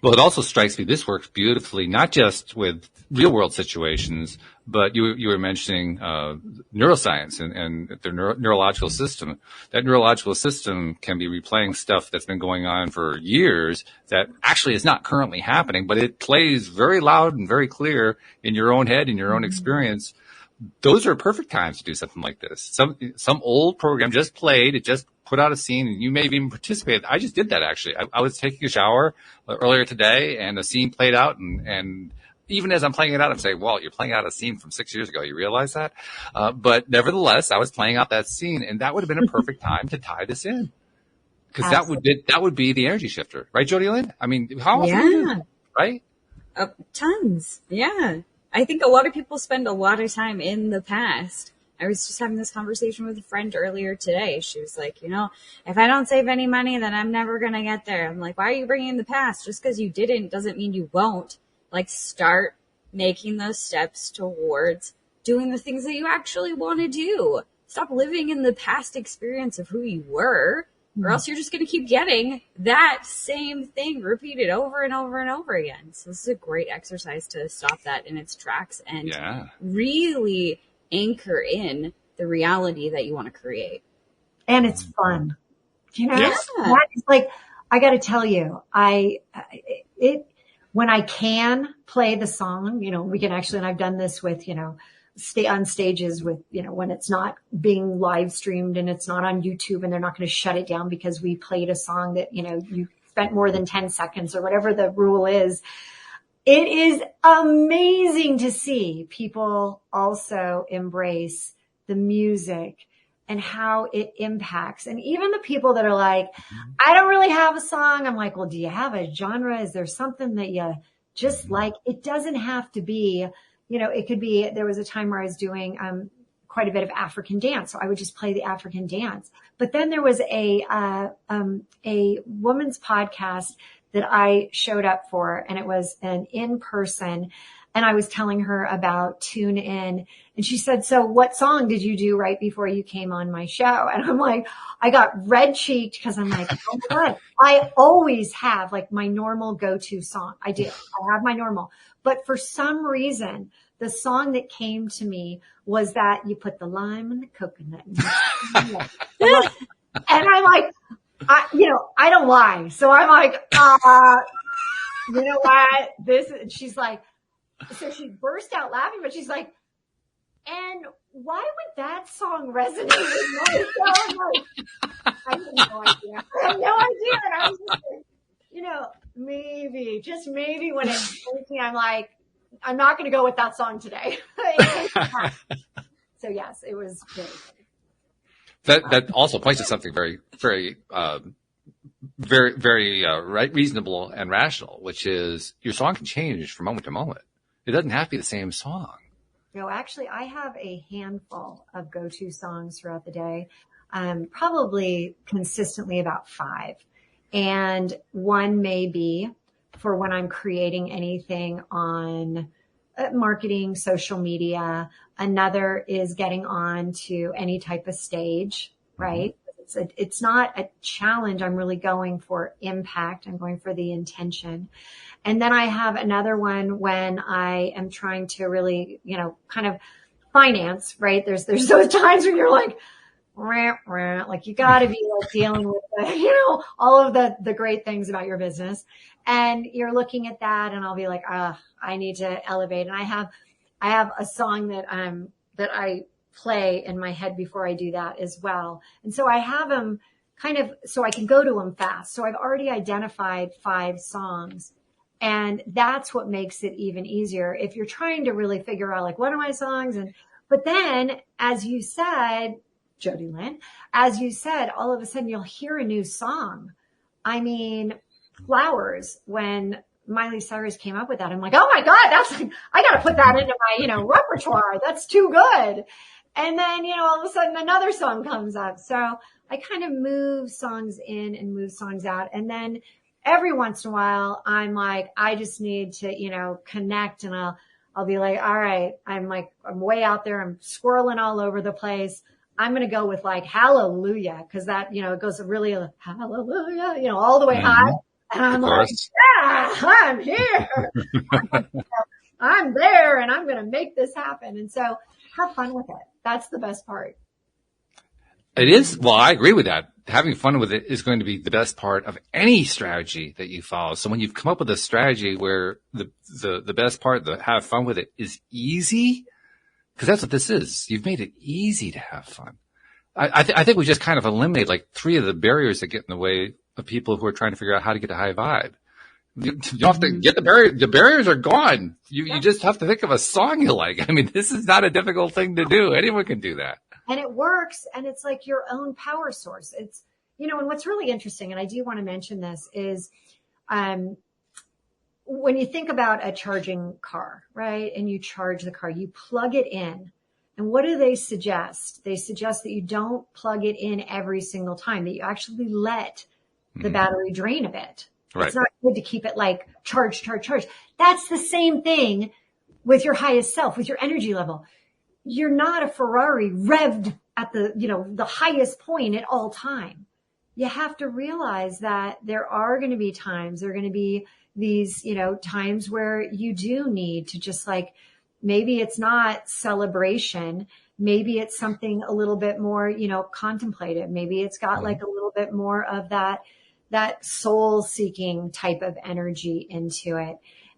Well, it also strikes me this works beautifully, not just with real world situations, but you were mentioning neuroscience and the neurological system. That neurological system can be replaying stuff that's been going on for years that actually is not currently happening, but it plays very loud and very clear in your own head, in your own experience. Those are perfect times to do something like this. Some old program just played, it just put out a scene, and you may have even participated. I just did that, actually. I was taking a shower earlier today, and the scene played out, and even as I'm playing it out, I'm saying, Walt, you're playing out a scene from 6 years ago. You realize that? But nevertheless, I was playing out that scene, and that would have been a perfect time to tie this in. Because that would be the energy shifter. Right, Jodielynn? I mean, how often do you do that, right? Tons. Yeah. I think a lot of people spend a lot of time in the past I was just having this conversation with a friend earlier today. She was like, if I don't save any money, then I'm never going to get there. I'm like, why are you bringing in the past? Just because you didn't doesn't mean you won't. Like, start making those steps towards doing the things that you actually want to do. Stop living in the past experience of who you were, or else you're just going to keep getting that same thing repeated over and over and over again. So this is a great exercise to stop that in its tracks and really anchor in the reality that you want to create. And it's fun. Yes. That is like, I got to tell you, when I can play the song, we can actually, and I've done this with, stay on stages with, when it's not being live streamed and it's not on YouTube and they're not going to shut it down because we played a song that, you spent more than 10 seconds or whatever the rule is. It is amazing to see people also embrace the music and how it impacts. And even the people that are like, I don't really have a song. I'm like, well, do you have a genre? Is there something that you just like? It doesn't have to be, it could be, there was a time where I was doing quite a bit of African dance. So I would just play the African dance. But then there was a woman's podcast that I showed up for, and it was an in-person, and I was telling her about Tune In, and she said, so what song did you do right before you came on my show? And I'm like, I got red cheeked because I'm like, oh my God, I always have like my normal go-to song. I do. I have my normal, but for some reason, the song that came to me was that you put the lime and the coconut in and I'm like, I don't lie. So I'm like, you know what? She's like, so she burst out laughing, but she's like, and why would that song resonate with my show? Like, I have no idea. I have no idea. And I was just like, maybe, just maybe when it's thinking, I'm like, I'm not going to go with that song today. So yes, it was great. That also points to something very, very, very reasonable and rational, which is your song can change from moment to moment. It doesn't have to be the same song. Actually, I have a handful of go-to songs throughout the day, probably consistently about 5. And one may be for when I'm creating anything on marketing, social media. Another is getting on to any type of stage, right? It's not a challenge. I'm really going for impact. I'm going for the intention. And then I have another one when I am trying to really, kind of finance, right? There's those times when you're like you got to be like dealing with all of the great things about your business. And you're looking at that and I'll be like, I need to elevate. And I have a song that I play in my head before I do that as well. And so I have them kind of, so I can go to them fast. So I've already identified 5 songs, and that's what makes it even easier. If you're trying to really figure out like, what are my songs? But then as you said, Jodielynn, all of a sudden you'll hear a new song. I mean, Flowers, when Miley Cyrus came up with that, I'm like, oh my God, I got to put that into my, repertoire. That's too good. And then, all of a sudden another song comes up. So I kind of move songs in and move songs out. And then every once in a while, I'm like, I just need to, connect, and I'll be like, all right, I'm way out there. I'm swirling all over the place. I'm going to go with like Hallelujah. Cause that, it goes really Hallelujah, all the way high. And I'm like, yeah, I'm here. I'm there, and I'm going to make this happen. And so have fun with it. That's the best part. It is. Well, I agree with that. Having fun with it is going to be the best part of any strategy that you follow. So when you've come up with a strategy where the best part, the have fun with it, is easy, because that's what this is. You've made it easy to have fun. I think we just kind of eliminate like 3 of the barriers that get in the way of people who are trying to figure out how to get a high vibe. You don't have to get the barrier. The barriers are gone. You just have to think of a song you like. I mean, this is not a difficult thing to do. Anyone can do that. And it works. And it's like your own power source. It's, and what's really interesting, and I do want to mention this, is when you think about a charging car, right? And you charge the car, you plug it in. And what do they suggest? They suggest that you don't plug it in every single time, that you actually let the battery drain a bit. Right. It's not good to keep it like charge. That's the same thing with your highest self, with your energy level. You're not a Ferrari revved at the highest point at all time. You have to realize that there are going to be times, there are going to be these, times where you do need to just like, maybe it's not celebration. Maybe it's something a little bit more, contemplative. Maybe it's got like a little bit more of that soul seeking type of energy into it.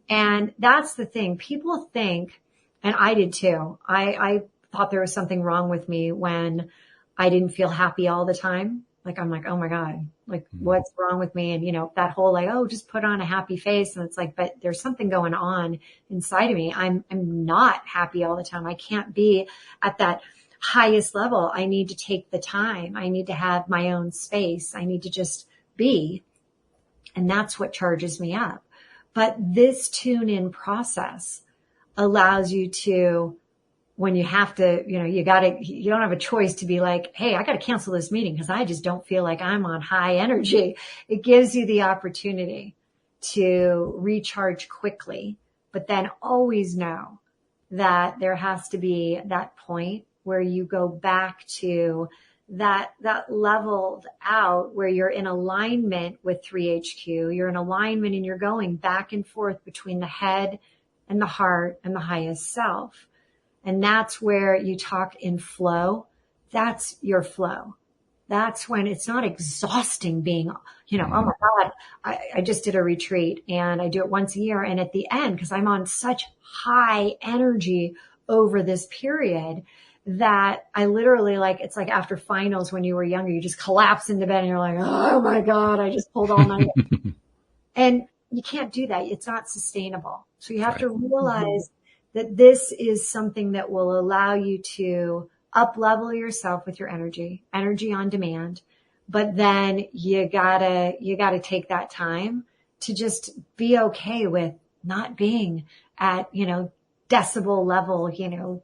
And that's the thing. People think, and I did too. I thought there was something wrong with me when I didn't feel happy all the time. Like, I'm like, oh my God, like what's wrong with me? And, that whole like, oh, just put on a happy face. And it's like, but there's something going on inside of me. I'm not happy all the time. I can't be at that highest level. I need to take the time. I need to have my own space. I need to just be. And that's what charges me up. But this tune in process allows you to, when you have to, you don't have a choice to be like, hey, I got to cancel this meeting because I just don't feel like I'm on high energy. It gives you the opportunity to recharge quickly, but then always know that there has to be that point where you go back to that leveled out where you're in alignment with 3HQ. You're in alignment and you're going back and forth between the head and the heart and the highest self. And that's where you talk in flow. That's your flow. That's when it's not exhausting being, oh my God, I just did a retreat and I do it once a year. And at the end, because I'm on such high energy over this period that I literally it's like after finals when you were younger, you just collapse into bed and you're like, oh my God, I just pulled all night. And you can't do that. It's not sustainable. So you have to realize that this is something that will allow you to up level yourself with your energy on demand. But then you gotta take that time to just be okay with not being at, decibel level,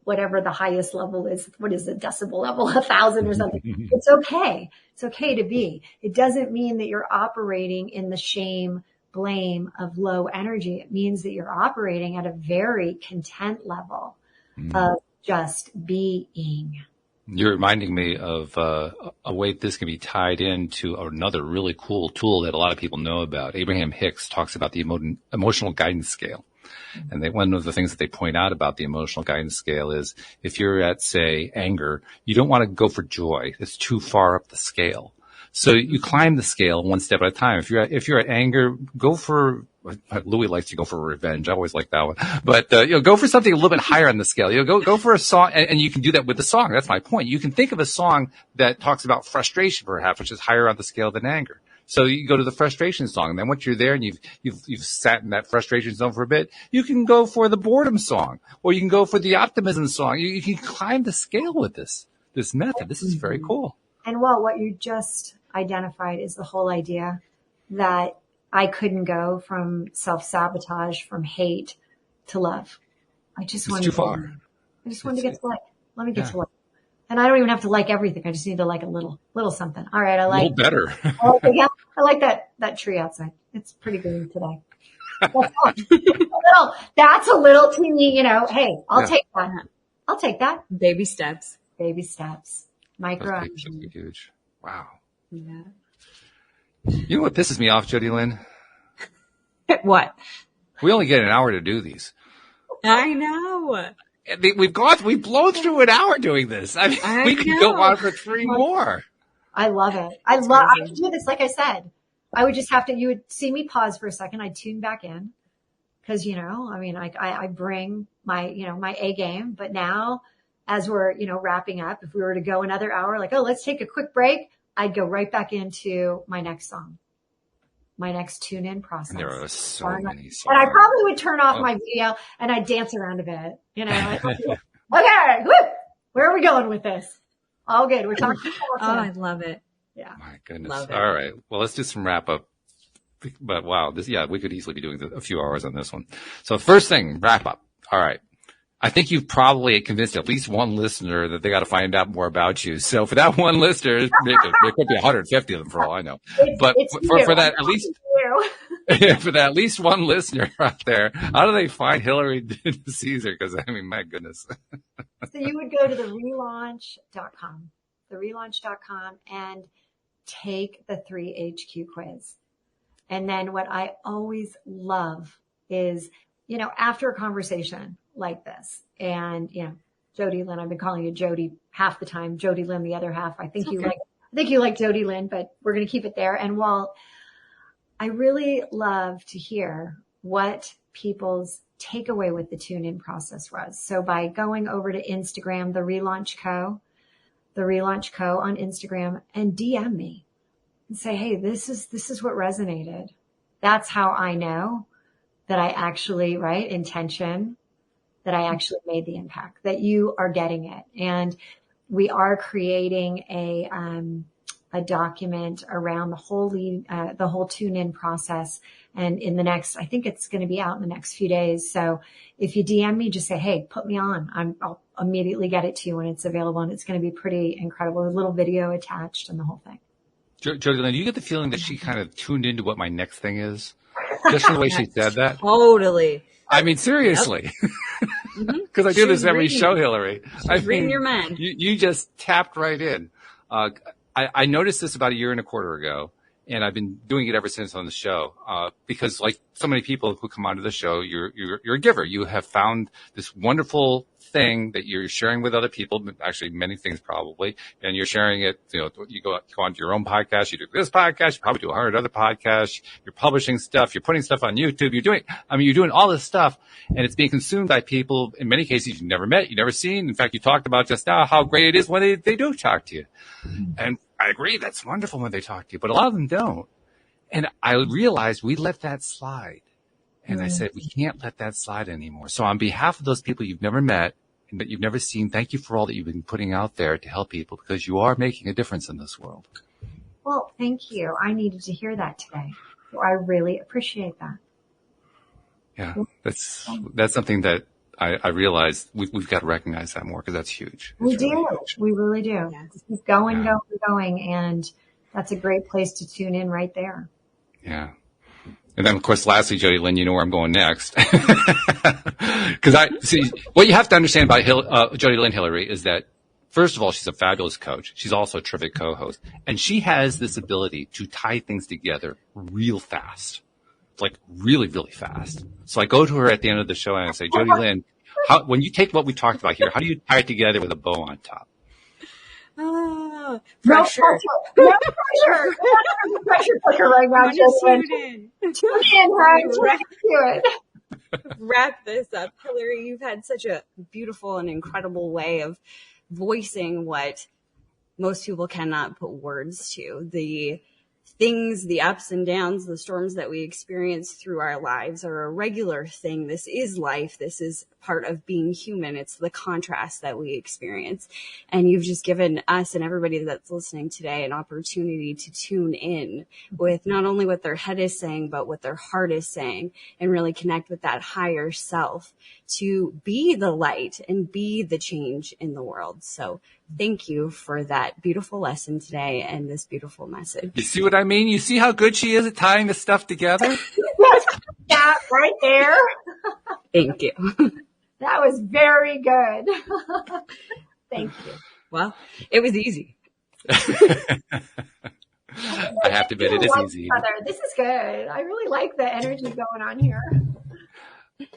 whatever the highest level is. What is the decibel level? 1,000 or something. It's okay. It's okay to be. It doesn't mean that you're operating in the shame, blame of low energy. It means that you're operating at a very content level of just being. You're reminding me of a way this can be tied into another really cool tool that a lot of people know about. Abraham Hicks talks about the emotional guidance scale. And one of the things that they point out about the emotional guidance scale is if you're at, say, anger, you don't want to go for joy. It's too far up the scale. So you climb the scale one step at a time. If you're at anger, go for, Louis likes to go for revenge. I always like that one. But, go for something a little bit higher on the scale. Go for a song, and you can do that with the song. That's my point. You can think of a song that talks about frustration, perhaps, which is higher on the scale than anger. So you go to the frustration song, and then once you're there and you've sat in that frustration zone for a bit, you can go for the boredom song, or you can go for the optimism song. You can climb the scale with this method. This is very cool. And what you just identified is the whole idea that I couldn't go from self-sabotage, from hate to love. I just wanted too far. I just wanted to get to like, let me get to love. And I don't even have to like everything. I just need to like a little something. All right. A little better. I like that tree outside. It's pretty green today. That's a little teeny, hey, I'll take that. I'll take that. Baby steps. Micro. That's huge. Wow. Yeah. You know what pisses me off, Jodielynn? What? We only get an hour to do these. I know. We've blown through an hour doing this. I mean, we could go on for 3 more. I love it. I could do this. Like I said, I would just you would see me pause for a second. I'd tune back in because, I bring my, my A game, but now as we're, wrapping up, if we were to go another hour, like, oh, let's take a quick break, I'd go right back into my next song, my next tune in process. And there are so many songs. And I probably would turn off my video and I'd dance around a bit, okay, woo, where are we going with this? All good. We're talking. I love it. Yeah. My goodness. All right. Well, let's do some wrap up. But wow, we could easily be doing a few hours on this one. So first thing, wrap up. All right. I think you've probably convinced at least one listener that they got to find out more about you. So for that one listener, there could be 150 of them for all I know. But for that at least for that at least one listener out there, how do they find Hilary DeCesare? Because I mean, my goodness. So you would go to the relaunch.com and take the 3HQ quiz. And then what I always love is, after a conversation like this, and, Jodielynn, I've been calling you Jody half the time, Jodielynn the other half. I think you like Jodielynn, but we're going to keep it there. And Walt, I really love to hear what people's takeaway with the tune-in process was. So by going over to Instagram, the Relaunch Co on Instagram, and DM me and say, hey, this is what resonated. That's how I know that I actually, intention, that I actually made the impact, that you are getting it. And we are creating a document around the whole tune-in process. And in the next, I think it's going to be out in the next few days. So if you DM me, just say, hey, put me on. I'll immediately get it to you when it's available. And it's going to be pretty incredible. A little video attached and the whole thing. Jodielynn, do you get the feeling that she kind of tuned into what my next thing is? Just from the way she said that? Totally. I mean, seriously. Because I do this every show, Hilary. Reading your mind. You just tapped right in. I noticed this about a year and a quarter ago, and I've been doing it ever since on the show. Because like so many people who come onto the show, you're a giver. You have found this wonderful thing that you're sharing with other people, actually many things probably, and you're sharing it. You go onto your own podcast, you do this podcast, you probably do 100 other podcasts, you're publishing stuff, you're putting stuff on YouTube, you're doing all this stuff, and it's being consumed by people, in many cases you've never met, you've never seen. In fact, you talked about just now how great it is when they do talk to you. And I agree, that's wonderful when they talk to you, but a lot of them don't. And I realized we let that slide. And I said, we can't let that slide anymore. So on behalf of those people you've never met and that you've never seen, thank you for all that you've been putting out there to help people, because you are making a difference in this world. Well, thank you. I needed to hear that today. So I really appreciate that. Yeah, that's something that I realized we've got to recognize that more, because that's huge. We do. We really do. Yeah. Just keep going. And that's a great place to tune in right there. Yeah. And then, of course, lastly, Jodielynn, you know where I'm going next. Because what you have to understand about Jodielynn Hilary is that, first of all, she's a fabulous coach. She's also a terrific co-host. And she has this ability to tie things together real fast, like really, really fast. So I go to her at the end of the show and I say, Jodielynn, when you take what we talked about here, how do you tie it together with a bow on top? Pressure. No pressure. Pressure cooker right now. Tune in. Tune in, right? Do it. Wrap this up. Hilary, you've had such a beautiful and incredible way of voicing what most people cannot put words to. The things, the ups and downs, the storms that we experience through our lives are a regular thing. This is life. This is part of being human. It's the contrast that we experience. And you've just given us and everybody that's listening today an opportunity to tune in with not only what their head is saying, but what their heart is saying, and really connect with that higher self to be the light and be the change in the world. So thank you for that beautiful lesson today and this beautiful message. You see what I mean? You see how good she is at tying this stuff together? That right there. Thank you. That was very good. Thank you. Well, it was easy. I have to admit, it is easy. This is good. I really like the energy going on here.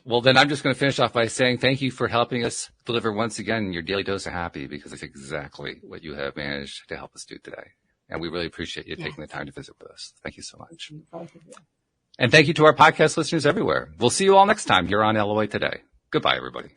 Well, then I'm just going to finish off by saying thank you for helping us deliver once again your daily dose of happy, because it's exactly what you have managed to help us do today. And we really appreciate you taking the time to visit with us. Thank you so much. And thank you to our podcast listeners everywhere. We'll see you all next time here on LOA Today. Goodbye, everybody.